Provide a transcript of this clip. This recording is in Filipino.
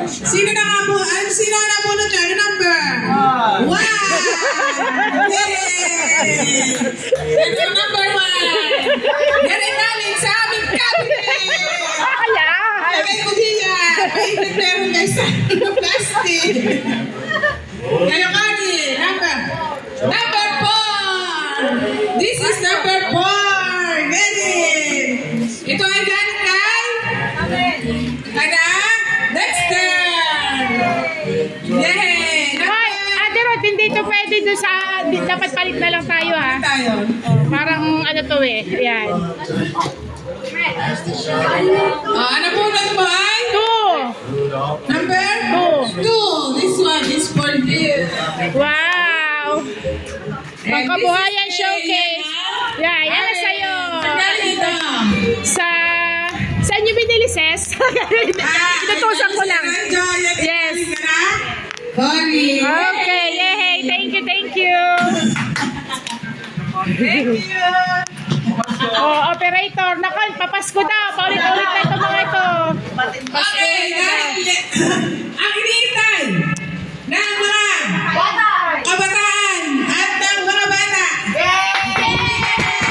Sino na nga po? Sino na po na dyan? Ano number? Wow! Yay! Ito number 1. Yan ay galing sa aming cabinet. Lagay ko diyan. Ay, nagmeron guys sa plastic. Kayo kani, number 4. This is number 4. Ready? Ito ay galing kay? Kada? Dexter! Yay! Hoy, Ate Rod, hindi ito pwede doon sa... Dapat palit na lang tayo, ha? Tayo. Parang ano to eh. Ayan. Ano po lang mo ay? 2. Number? 2. This one is for you. Wow! Pagkabuhayan showcase. Yeah, yan sa'yo. Galing ito. Saan nyo binili, Ses? Itutusan ko lang. Yes. Sorry. Okay, yay! Thank you, thank you. Thank you. Oh, operator, nakal, papasko daw. Paulit-ulit na ito mga ito. Pasko.